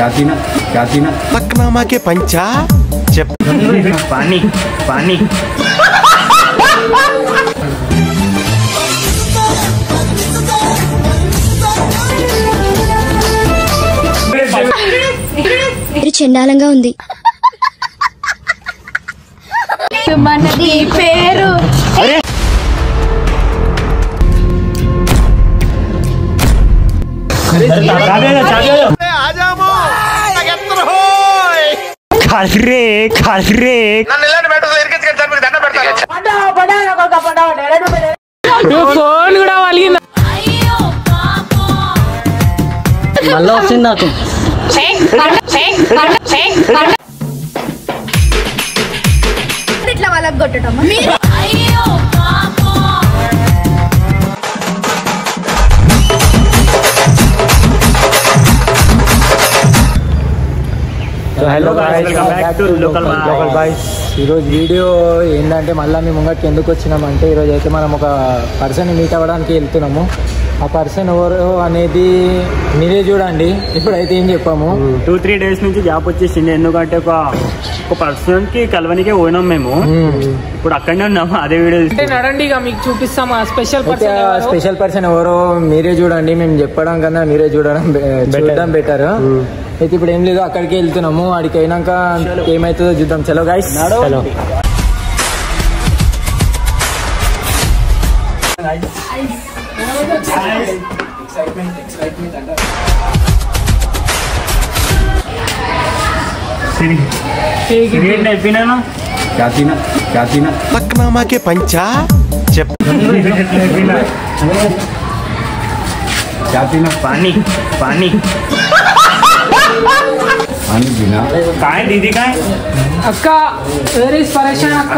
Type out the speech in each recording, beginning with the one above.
क्या थी ना पकनामा के पंचा पानी पानी చండాలంగా ఉంది. మనది పేరు ఫోన్ కూడా వలిగింది. మళ్ళీ వచ్చింది నాకు. ఇట్లా వాళ్ళకి కొట్టడం hello guys welcome back to local boys. ఈరోజు వీడియో ఏంటంటే మళ్ళీ మేము ముంగట్కి ఎందుకు వచ్చినామంటే ఈరోజు అయితే మనం ఒక పర్సన్ని మీట్ అవ్వడానికి వెళ్తున్నాము. ఆ పర్సన్ ఎవరు అనేది మీరే చూడండి. ఇప్పుడైతే ఏం చెప్పాము, 2-3 డేస్ నుంచి గ్యాప్ వచ్చేసింది. ఎందుకంటే ఒక పర్సన్ కి కలవనికే పోయినాం మేము. ఇప్పుడు అక్కడనే ఉన్నాము. అదే వీడియో నడండి మీకు చూపిస్తాం. స్పెషల్ పర్సన్ ఎవరో మీరే చూడండి. మేము చెప్పడం కన్నా మీరే చూడడం బెటర్. అయితే ఇప్పుడు ఏం లేదు, అక్కడికి వెళ్తున్నాము. అక్కడికి అయినాక ఏమైతుందో చూద్దాం. చలో గైస్, చలో. क्या थी ना पकनामा के पंचा क्या थी ना पानी पानी पानी पीना काय दीदी काय అక్క వేర్ ఇస్ పరేషాన్ అక్క.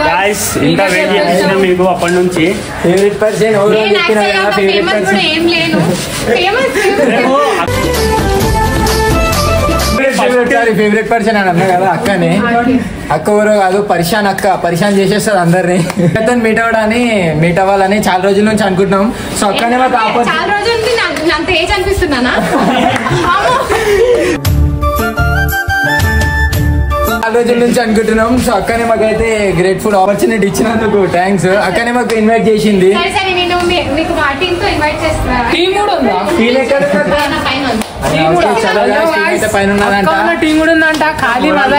గాయ్స్ ఇంకా వెయిట్ చేస్తున్నా మీకు అప్పటి నుంచి. ఫేవరెట్ పర్సన్ ఎవరో చెప్పినా కదా, ఫేవరెట్ పర్సన్ అని అన్నా కదా అక్కనే. అక్క ఎవరో కాదు, పరిశాన్ అక్క. పరిశాన్ చేసేస్తారు అందరినీ. అతను మీట్ అవ్వాలని చాలా రోజుల నుంచి అనుకుంటున్నాం. సో అక్కనే మాకు చాలా రోజుల నుంచి నాకు ఏజ్ అనిపిస్తున్నానా? చాలా రోజుల నుంచి అనుకుంటున్నాం. సో అక్కనే మాకైతే గ్రేట్ఫుల్ ఆపర్చునిటీ ఇచ్చినందుకు థ్యాంక్స్. అక్కనే మాకు ఇన్వైట్ చేసింది. పైన టీం కూడా ఉందంట. ఖాళీ మజా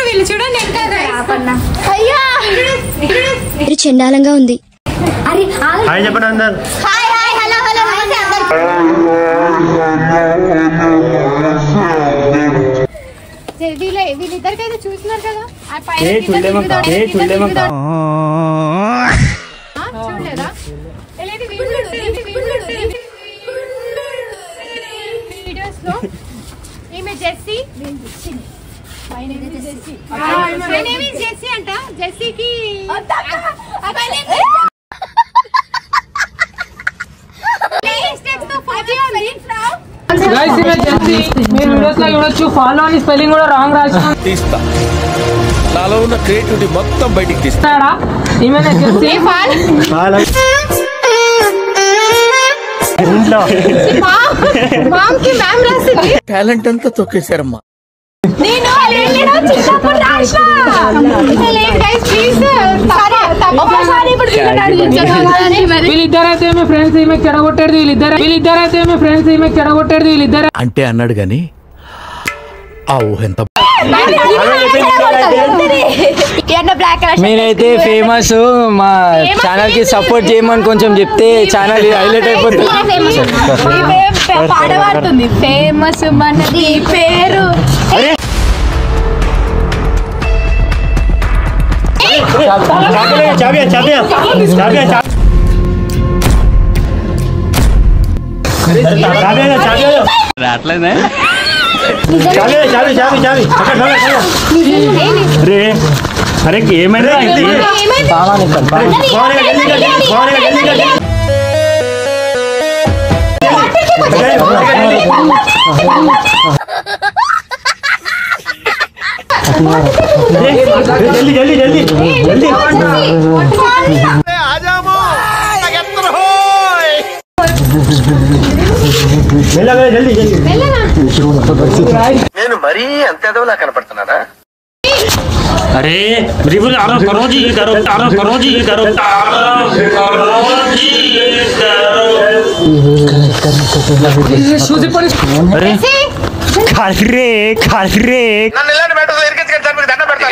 వీళ్ళు చూడండి. చండాలంగా ఉంది. హాయ్ చెప్పండి అందరు. వీళ్ళిద్దరికైతే చూస్తున్నారు కదా, చూడలేదా? వీడియోస్ లో ఈమె జెస్సీ అంట. జెస్సీకి మీరు వీడియోస్ లో చూడొచ్చు. ఫాలో అని స్పెల్లింగ్ కూడా రాంగ్ రాసిన. నాలో ఉన్న క్రియేటివిటీ మొత్తం బయటికి తీస్తాడా. టాలెంట్ అంతా తొక్కేశారమ్మా. వీళ్ళిద్దరైతే మీ ఫ్రెండ్స్ ఈమె చెడగొట్టాడు. వీళ్ళిద్దరైతే మీ ఫ్రెండ్స్ ఈమె చెడగొట్టాడు. వీళ్ళిద్దరు అంటే అన్నాడు గాని ఆ ఊహ ఎంత. మీరైతే ఫేమస్. మా ఛానల్ కి సపోర్ట్ చేయమని కొంచెం చెప్తే ఛానల్ హైలైట్ అయిపోతుంది. పాడబడుతుంది. ఫేమస్ మనది పేరు. రాట్లేదే. అరే ఏమైనా जल्दी जल्दी जल्दी जल्दी जल्दी जल्दी నేను మరీ అంత ఎదవలా కనపడుతున్నానా? अरे बिल्कुल आराम करो जी, करो आराम करो जी, करो अरे खाल रे నన్ను ఇలాంటి మ్యాటర్స్ ఎరికించుకొని చంపి దండ పెడతాను.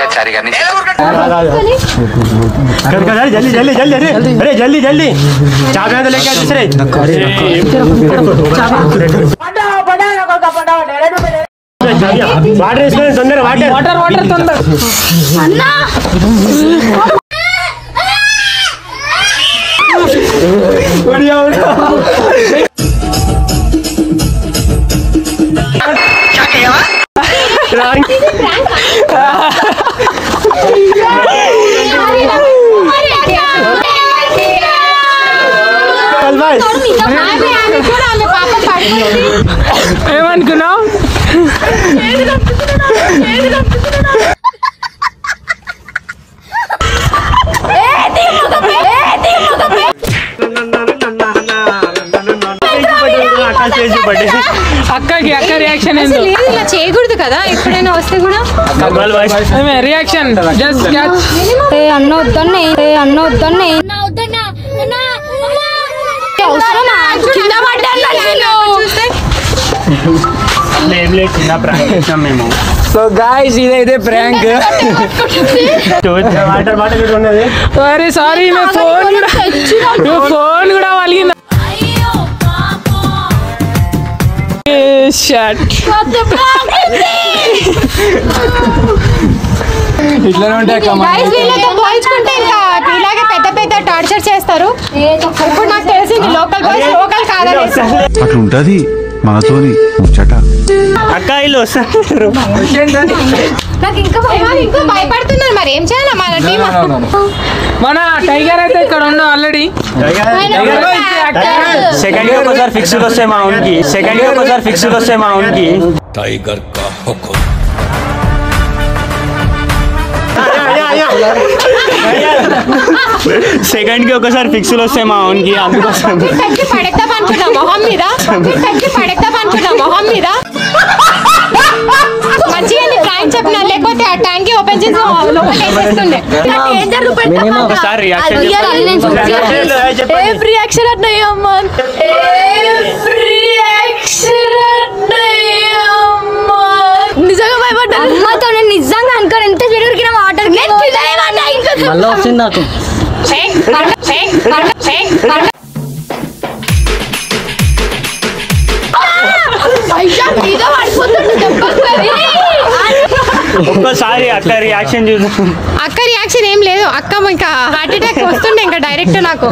जल्दी जल्दी जल्दी अरे जल्दी जल्दी चाबी तो लेके आ दूसरे वाटर इसमें तंदर वाटर वाटर वाटर तंदर अन्ना बढ़िया बढ़िया क्या किया ఏమనుకున్నావు అక్కకి అక్క రియాక్షన్ ఏందో ఇలా చేయకూడదు కదా ఎప్పుడైనా వస్తే కూడా రియాక్షన్ జస్ట్ అన్న వద్దన్నా అన్న వద్దన్నా కింద సో గాయ్స్ ఇదైతే ప్రాంక్. వాటర్ బాటిల్ కూడా ఉన్నది. అరే సారీ ఫోన్ కూడా వలిగింది. ఇట్లానే ఉంటాయి పోల్చుకుంటే ఇంకా ఇలాగే పెద్ద పెద్ద టార్చర్ చేస్తారు. ఇప్పుడు నాకు తెలిసింది లోకల్ బాయ్స్ లోకల్ కాదని. అట్లుంటది మనతోని ముచ్చట. అక్క ఇల్లు వస్తారు నాకు ఇంకా భయపడుతున్నారు. మరి ఏం చేయాలి మన టీం? మన టైగర్ అయితే ఇక్కడ ఉన్నాం ఆల్రెడీ. సెకండ్ కి ఒకసారి ఫిక్స్ వస్తాయి మా ఉనికి. సెకండ్ కి ఒకసారి ఫిక్స్ వస్తాయి మా ఉనికి. టైగర్ కా హుకుం. సెకండ్ కి ఒకసారి ఫిక్స్లు వస్తాయి మా ఓన్కి. అందుకోసం పడేద్దాం అనుకున్నా మొహం మీద మంచిగా ప్రాంక్ చెప్పినా, లేకపోతే ఆ ట్యాంక్ ఓపెన్ చేసి లోపలిస్తుండే. ఒకసారి రియాక్షన్ నిజంగా భయపడ్డా. నిజంగా అనుకోని ఎంత చెడుకిన వాటర్ మళ్ళీ వచ్చింది నాకు. ఒక్కసారి అక్క రియాక్షన్ చూసాం. అక్క రియాక్షన్ ఏం లేదు. అక్క ఇంకా హార్ట్ అటాక్ వస్తుండే ఇంకా డైరెక్ట్ నాకు.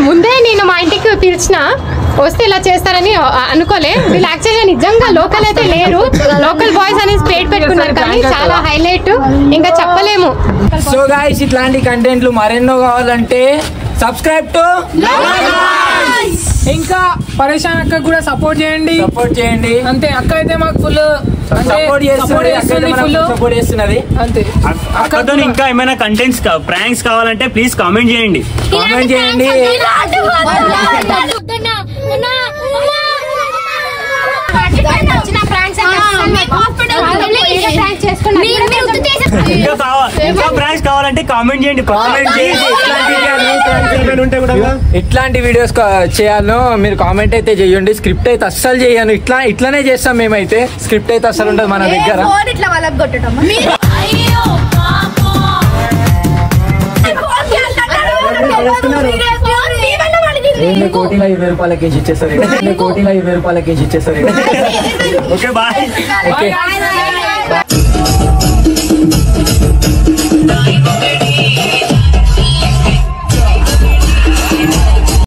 ముందే నేను మా ఇంటికి పిలిచిన వస్తే ఇలా చేస్తారని అనుకోలే. వీళ్ళు యాక్చువల్గా నిజంగా లోకల్ అయితే లేరు, లోకల్ బాయ్స్ అనేది స్ప్రేడ్ పెట్టుకున్నారు. కానీ చాలా హైలైట్, ఇంకా చెప్పలేము. సో గాయ్స్ ఇట్లాంటి కంటెంట్లు మరెన్నో కావాలంటే సబ్స్క్రైబ్ టు ఇంకా పరేషాన్ అక్క కూడా సపోర్ట్ చేయండి అంతే. అక్క అయితే మాకు ఫుల్ సపోర్ట్ చేస్తున్నది అంతే. అక్కతో ఇంకా ఏమైనా కంటెంట్స్ ప్రాంక్స్ కావాలంటే ప్లీజ్ కామెంట్ చేయండి. ఇంకా ప్రాంక్స్ కావాలంటే కామెంట్ చేయండి. ఇట్లాంటి వీడియోస్ చేయాలో మీరు కామెంట్ అయితే చేయండి. స్క్రిప్ట్ అయితే అస్సలు చేయను. ఇట్లానే చేస్తాం మేమైతే. స్క్రిప్ట్ అయితే అస్సలు ఉండదు మన దగ్గర. 1,50,000 రూపాయల కేజీ ఇచ్చేస్తారు. 1,50,000 రూపాయల కేజీ ఇచ్చేస్తారు. Okay bye.